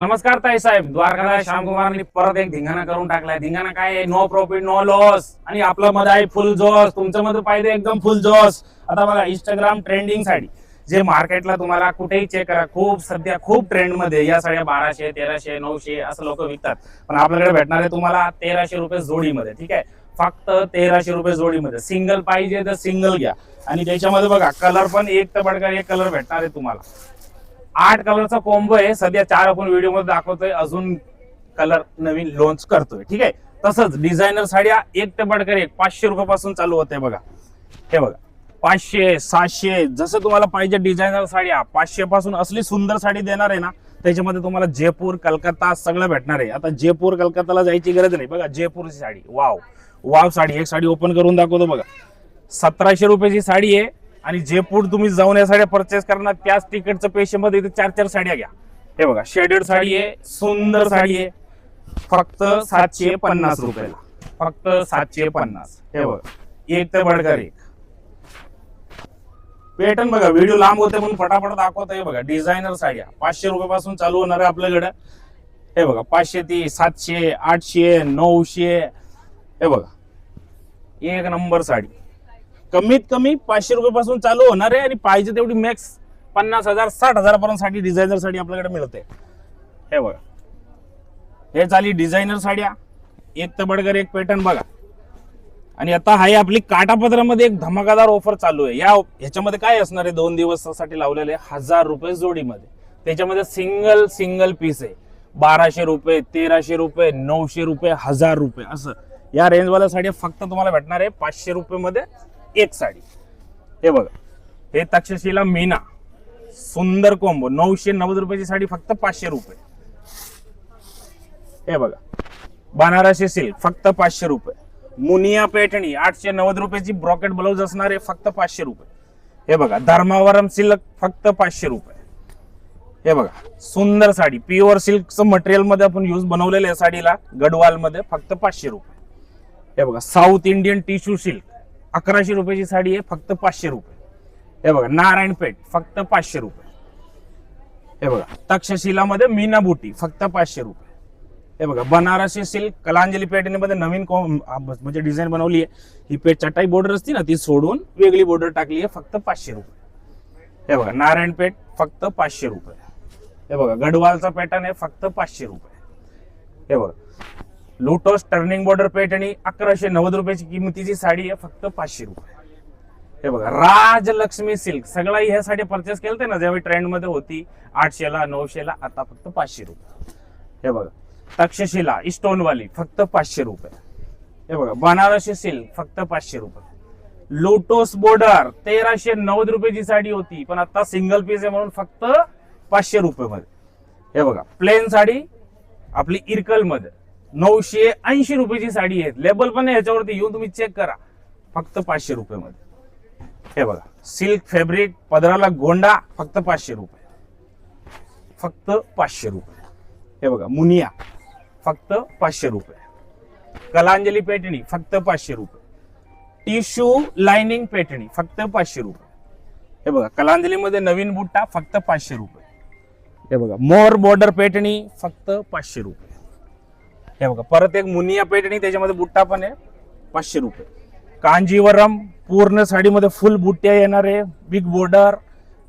नमस्कार ताई साहेब, द्वारकादास श्यामकुमारांनी परत एक धिंगाणा करून टाकलाय. धिंगाणा काय आहे? No profit no loss. आणि आपलं मध्ये आहे फुल जोश. तुमच्या मध्ये पाहिजे एकदम फुल जोश. आता बघा, इंस्टाग्राम ट्रेंडिंग साडी जे मार्केटला तुम्हाला कुठेही चेक करा, खूप सध्या खूप ट्रेंड मध्ये या साड्या 1200, 1300, 900 असं लोक विकतात. पण आपल्याकडे भेटणार आहे तुम्हाला 1300 रुपये जोडीमध्ये. ठीक आहे, फक्त 1300 रुपये जोडीमध्ये. सिंगल पाहिजे तर सिंगल घ्या. आणि त्याच्यामध्ये बघा, कलर पण एक तर बडकर एक कलर भेटणार आहे तुम्हाला. 8 कलरचा कॉम्बो आहे. सध्या 4 आपण व्हिडिओ मध्ये दाखवतोय, अजून कलर नवीन लॉन्च करतोय. ठीक आहे, तसंच डिझायनर साड्या एक ते बडकर एक 500 रुपयापासून चालू होते. बघा, हे बघा, 500, 700 जसं तुम्हाला पाहिजे डिझायनर साड्या 500 पासून असली सुंदर साडी देणार आहे ना. त्याच्यामध्ये तुम्हाला जयपूर, कलकत्ता सगळं भेटणार आहे. आता जयपूर कलकत्ताला जायची गरज नाही. बघा, जयपूरची साडी, वाव वाव साडी. एक साडी ओपन करून दाखवतो बघा. 1700 रुपयाची साडी आहे. आणि जयपूर तुम्ही जाऊन या साड्या परचेस करणार, त्याच तिकीटचं पैशामध्ये इथे 4-4 साड्या घ्या. हे बघा, शेडेड साडी आहे, सुंदर साडी आहे, फक्त 750 रुपयाला. फक्त 750. हे बघा, एक तर बडकर एक. पॅटर्न बघा, व्हिडिओ लांब होते म्हणून फटाफट दाखवत आहे. बघा, डिझायनर साड्या 500 रुपयापासून चालू होणार आहे आपल्याकडे. हे बघा, 500 ती 700, 800, 900. हे बघा, एक नंबर साडी. कमीत कमी 500 रुपयापासून चालू होणार आहे. आणि पाहिजे तेवढी मॅक्स 50,000, 60,000 पर्यंत साडी, डिझायनर साडी आपल्याकडे मिळते. हे बघा, हे झाली डिझायनर साड्या, एक तर बडकर एक पॅटर्न. बघा, आणि आता आहे आपली काठापदरामध्ये एक धमाकादार ऑफर चालू आहे. ह्याच्यामध्ये काय असणार आहे, 2 दिवसासाठी लावलेले 1000 रुपये जोडीमध्ये. त्याच्यामध्ये सिंगल सिंगल पीस आहे. 1200 रुपये, 1300 रुपये, 900 रुपये, 1000 रुपये असं या रेंजवाल्या साड्या फक्त तुम्हाला भेटणार आहे 500 रुपये मध्ये एक साडी. हे बघा, हे तक्षशिला मीना सुंदर कॉम्बो 990 रुपयाची साडी फक्त 500 रुपये. हे बघा, बनारसी सिल्क फक्त 500 रुपये. मुनिया पैठणी 890 रुपयाची ब्रॉकेट ब्लाउज असणार आहे, फक्त 500 रुपये. हे बघा, धर्मावरम सिल्क फक्त 500 रुपये. हे बघा, सुंदर साडी, प्युअर सिल्कचं मटेरियल मध्ये आपण यूज बनवलेलं आहे साडीला, गडवाल मध्ये, फक्त 500 रुपये. हे बघा, साऊथ इंडियन टिश्यू सिल्क 1100 रुपयाची साडी आहे, फक्त 500 रुपये. हे बघा, नारायणपेठ फक्त 500 रुपये. हे बघा, तक्षशिला मध्ये मीना बुटी फक्त 500 रुपये. हे बघा, बनारसी सिल्क कलांजली पॅटर्नमध्ये नवीन म्हणजे डिझाईन बनवली आहे. ही पेठ चटाई बॉर्डर असते ना, ती सोडून वेगळी बॉर्डर टाकली आहे, फक्त 500 रुपये. हे बघा, नारायणपेठ फक्त 500 रुपये. हे बघा, गडवालचा पॅटर्न आहे, फक्त 500 रुपये. हे बघा, लोटस टर्निंग बॉर्डर पैठणी 1190 रुपयाची किमतीची साडी आहे, फक्त 500 रुपये. हे बघा, राजलक्ष्मी सिल्क सगळा ह्या साडी परचेस केलते ना ज्यावेळी ट्रेंड मध्ये होती 800ला 900ला, आता फक्त 500 रुपये. हे बघा, तक्षशिला स्टोन वाली फक्त 500 रुपये. हे बघा, बनारसी सिल्क फक्त 500 रुपये. लोटस बॉर्डर 1390 रुपयाची साडी होती, पण आता सिंगल पीस आहे म्हणून फक्त 500 रुपये मध्ये. हे बघा, प्लेन साडी आपली इरकल मध्ये 980 रुपयाची साडी आहे. लेबल पण आहे याच्यावरती, येऊन तुम्ही चेक करा, फक्त 500 रुपये मध्ये. हे बघा, सिल्क फॅब्रिक पदराला गोंडा फक्त 500 रुपये. फक्त 500 रुपये. हे बघा, मुनिया फक्त 500 रुपये. कलांजली पैठणी फक्त 500 रुपये. टिश्यू लाइनिंग पैठणी फक्त 500 रुपये. हे बघा, कलांजली मध्ये नवीन बुट्टा फक्त 500 रुपये. हे बघा, मोर बॉर्डर पैठणी फक्त 500 रुपये. हे बघा, परत एक मुनिया पैठणी, त्याच्यामध्ये बुट्टा पण आहे, 500 रुपये. कांजीवरम पूर्ण साडीमध्ये फुल बुट्ट्या येणार आहे, बिग बॉर्डर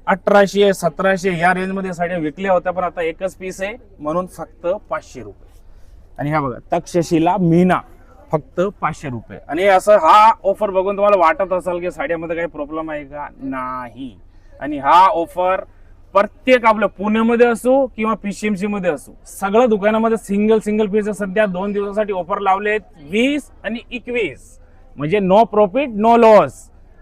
1800, 1700 या रेंज मध्ये साड्या विकल्या होत्या, पण आता एकच पीस आहे म्हणून फक्त 500 रुपये. आणि ह्या बघा, तक्षशिला मीना फक्त 500 रुपये. आणि असं हा ऑफर बघून तुम्हाला वाटत असेल की साड्यामध्ये काही प्रॉब्लेम आहे का? नाही. आणि हा ऑफर प्रत्येक आपल्या पुण्यामध्ये असो किंवा पीसीएमसी मध्ये असो, सगळ्या दुकानामध्ये सिंगल सिंगल पीस सध्या 2 दिवसासाठी ऑफर लावले 20 आणि 21, म्हणजे नो प्रॉफिट नो लॉस.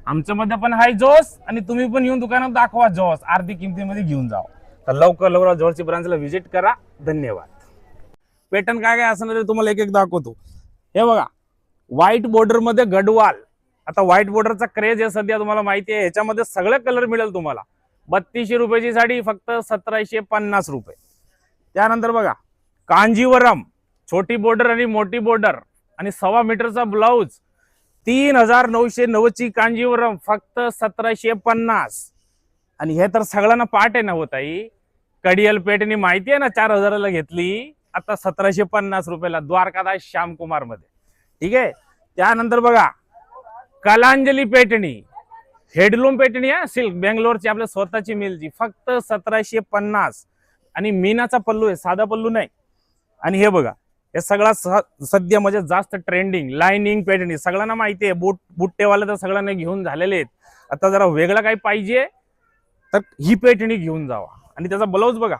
आमच्यामध्ये पण हाय जोस, आणि तुम्ही पण येऊन दुकानात दाखवा जोस, अर्धी किमतीमध्ये घेऊन जाओ. तर लवकर लवकर जवळची ब्रांचला व्हिजिट करा. धन्यवाद. पॅटर्न काय काय असणार तुम्हाला एक एक दाखवतो. हे बघा, व्हाईट बॉर्डर मध्ये गडवाल. आता व्हाईट बॉर्डरचा क्रेज आहे सध्या, तुम्हाला माहिती आहे. ह्याच्यामध्ये सगळे कलर मिळेल तुम्हाला. 3200 रुपयाची साडी फक्त 1750 रुपये. त्यानंतर बघा, कांजीवरम छोटी बॉर्डर आणि मोठी बॉर्डर आणि 1.25 मीटरचा ब्लाउज 3990 ची कांजीवरम फक्त 1750. आणि हे तर सगळ्यांना पाठ आहे ना हो ताई. कडियल पेटणी माहिती आहे ना, 4000ला घेतली, आता 1750 रुपयाला द्वारकादास श्यामकुमार मध्ये. ठीक आहे. त्यानंतर बघा कलांजली पेटणी, हेडलूम पेटणी आहे, सिल्क बेंगलोरची आपल्या स्वतःची मिलची, फक्त 1750. आणि मीनाचा पल्लू आहे, साधा पल्लू नाही. आणि हे बघा, हे सगळा सध्या म्हणजे जास्त ट्रेंडिंग लाइनिंग पेटणी, सगळ्यांना माहिती आहे. बुट्टेवाले तर सगळ्यांना घेऊन झालेले आहेत. आता जरा वेगळं काही पाहिजे तर ही पेटणी घेऊन जावा. आणि त्याचा ब्लाऊज बघा,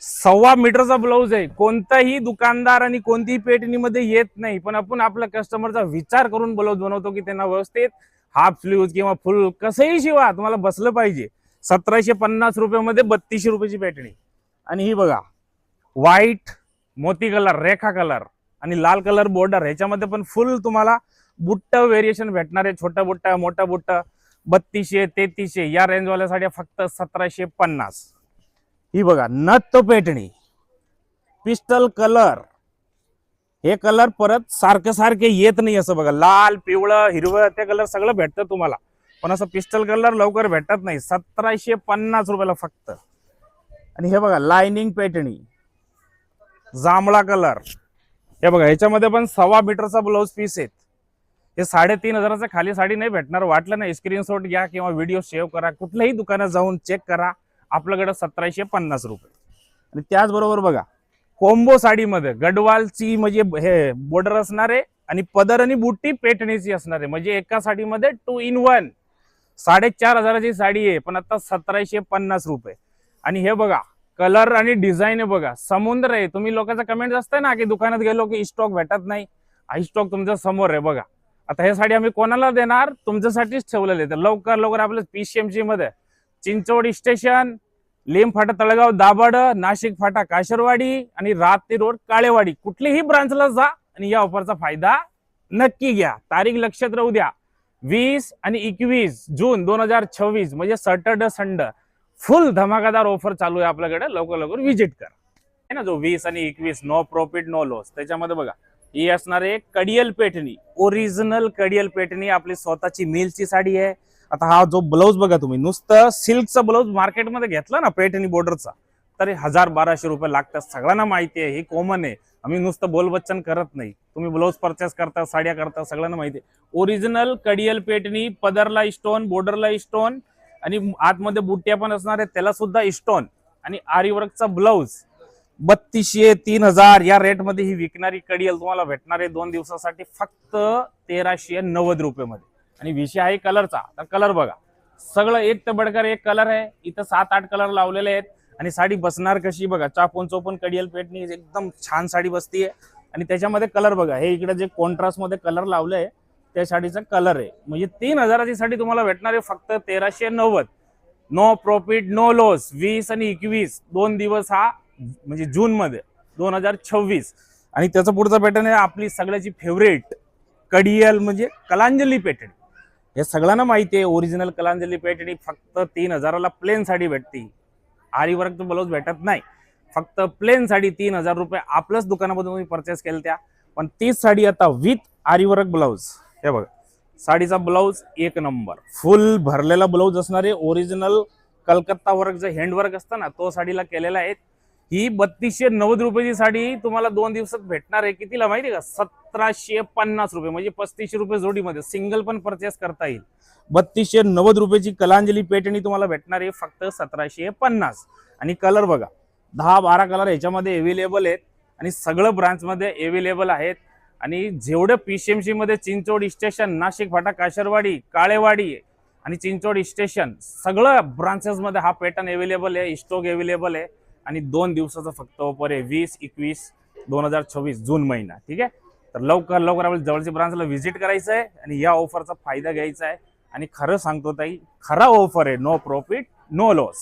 1.25 मीटरचा ब्लाऊज आहे. कोणताही दुकानदार आणि कोणतीही पेटणीमध्ये येत नाही, पण आपण आपल्या कस्टमरचा विचार करून ब्लाऊज बनवतो की त्यांना व्यवस्थित हाफ स्लीव्ह किंवा फुल कसंही शिवा, तुम्हाला बसलं पाहिजे. 1750 रुपयामध्ये 3200 रुपयाची पेटणी. आणि ही बघा व्हाईट मोती कलर, रेखा कलर आणि लाल कलर बॉर्डर, ह्याच्यामध्ये पण फुल तुम्हाला बुट्ट व्हेरिएशन भेटणार आहे. छोटा बुट्टा, मोठा बुट्टा, 3200 3300 या रेंज वाल्या साड्या फक्त 1750. ही बघा नथ पेटणी, पिस्टल कलर, हे कलर परत सारखे येत नाही. असं बघा लाल, पिवळं, हिरवं ते कलर सगळं भेटतं तुम्हाला, पण असं पिस्टल कलर लवकर भेटत नाही. 1750 रुपयाला फक्त. आणि हे बघा लाइनिंग पेटणी, जांभळा कलर, हे बघा ह्याच्यामध्ये पण 1.25 मीटरचा ब्लाऊज पीस आहेत. हे 3500च्या खाली साडी नाही भेटणार. वाटलं ना स्क्रीनशॉट घ्या किंवा व्हिडिओ सेव्ह करा, कुठल्याही दुकानात जाऊन चेक करा, आपल्याकडे 1750 रुपये. आणि त्याचबरोबर बघा कोंबो साडीमध्ये गडवालची म्हणजे हे बॉर्डर असणार आहे आणि पदर आणि बुट्टी पेटणीची असणार आहे, म्हणजे एका साडीमध्ये 2 in 1. 4500ची साडी आहे, पण आता 1750 रुपये. आणि हे बघा कलर आणि डिझाईन आहे बघा, समुद्र आहे. तुम्ही लोकांचा कमेंट असतं ना की दुकानात गेलो की स्टॉक भेटत नाही, हा स्टॉक तुमच्या समोर आहे बघा. आता हे साडी आम्ही कोणाला देणार, तुमच्यासाठीच ठेवलेले. तर लवकर आपल्या PCMC मध्ये चिंचवड स्टेशन, लेम फाटा तळगाव दाभाड, नाशिक फाटा काशरवाडी आणि रात्री रोड काळेवाडी, कुठलीही ब्रांचला जा आणि या ऑफरचा फायदा नक्की घ्या. तारीख लक्षात राहू द्या, 20 आणि 21 जून 2026 म्हणजे सॅटर्डे संडे फुल धमाकादार ऑफर चालू आहे आपल्याकडे. लवकर व्हिजिट करा. है ना, जो 20 आणि 21 नो प्रॉफिट नो लॉस. त्याच्यामध्ये बघा ही असणार आहे कडियल पेटणी, ओरिजिनल कडियल पेटणी, आपली स्वतःची मिलची साडी आहे. आता हा जो ब्लाऊज बघा, तुम्ही नुसतं सिल्कचा ब्लाऊज मार्केटमध्ये घेतला ना पेटणी बॉर्डरचा, तरी 1000-1200 रुपये लागतात. सगळ्यांना माहिती आहे, ही कॉमन आहे. आम्ही नुसतं बोलबच्चन करत नाही. तुम्ही ब्लाऊज परचेस करता, साड्या करता, सगळ्यांना माहिती आहे. ओरिजिनल कडियल पेटणी, पदरला स्टोन, बॉर्डरला स्टोन आणि आतमध्ये बुट्ट्या पण असणार आहेत, त्याला सुद्धा स्टोन. आणि आरी वर्कचा ब्लाऊज 3200 3000 या रेट मध्ये ही विकणारी कडियल तुम्हाला भेटणार आहे 2 दिवसासाठी फक्त 1390 रुपये मध्ये. आणि विषय आहे कलरचा. तर कलर बघा, सगळं एक तर बडकर एक कलर आहे. इथं 7-8 कलर लावलेले आहेत. आणि साडी बसणार कशी बघा, चापून चोपून कडियल पेटणी एकदम छान साडी बसतीये. आणि त्याच्यामध्ये कलर बघा, हे इकडे जे कॉन्ट्रास्ट मध्ये कलर लावले त्या साडीचा कलर आहे. म्हणजे 3000ची साडी तुम्हाला भेटणार आहे फक्त 1390. No profit no loss. 20 आणि 21 2 दिवस हा म्हणजे जून मध्ये 2026. आणि त्याचा पुढचा पॅटर्न आहे आपली सगळ्याची फेवरेट कडियल म्हणजे कलांजली पेटणी. हे सगळ्यांना माहिती आहे, ओरिजिनल कलांजली पेटणी फक्त 3000ला प्लेन साडी भेटते. आरी वर्क ब्लाऊज भेटत नाही, फक्त प्लेन साडी 3000 रुपये आपल्याच दुकानामधून तुम्ही परचेस केल्या त्या. पण तीच साडी आता विथ आरी वर्क ब्लाऊज. हे बघा साडीचा ब्लाऊज एक नंबर, फुल भरलेला ब्लाऊज असणार आहे. ओरिजिनल कलकत्ता वर्क जे हँडवर्क असतं ना, तो साडीला केलेला आहे. ही 3290 रुपयाची साडी तुम्हाला 2 दिवसात भेटणार आहे. कितीला माहिती का, 1750 रुपये, म्हणजे 3500 रुपये जोडीमध्ये सिंगल पण परचेस करता येईल. 3290 रुपयाची कलांजली पेटणी तुम्हाला भेटणार आहे फक्त 1750. आणि कलर बघा 10-12 कलर ह्याच्यामध्ये अवेलेबल आहेत आणि सगळं ब्रांच मध्ये अवेलेबल आहेत. आणि जेवढं PCMC मध्ये चिंचवड स्टेशन, नाशिक फाटा काशरवाडी, काळेवाडी आणि चिंचवड स्टेशन सगळं ब्रांचेस मध्ये हा पॅटर्न अवेलेबल आहे, स्टॉक अवेलेबल आहे. आणि 2 दिवसाचा फक्त ऑफर आहे, 20-21 2026 जून महिना. ठीक आहे, तर लवकर आपल्या जवळच्या ब्रांचला व्हिजिट करायचं आहे आणि या ऑफरचा फायदा घ्यायचा आहे. आणि खरं सांगतो ताई, खरा ऑफर आहे, नो प्रॉफिट नो लॉस.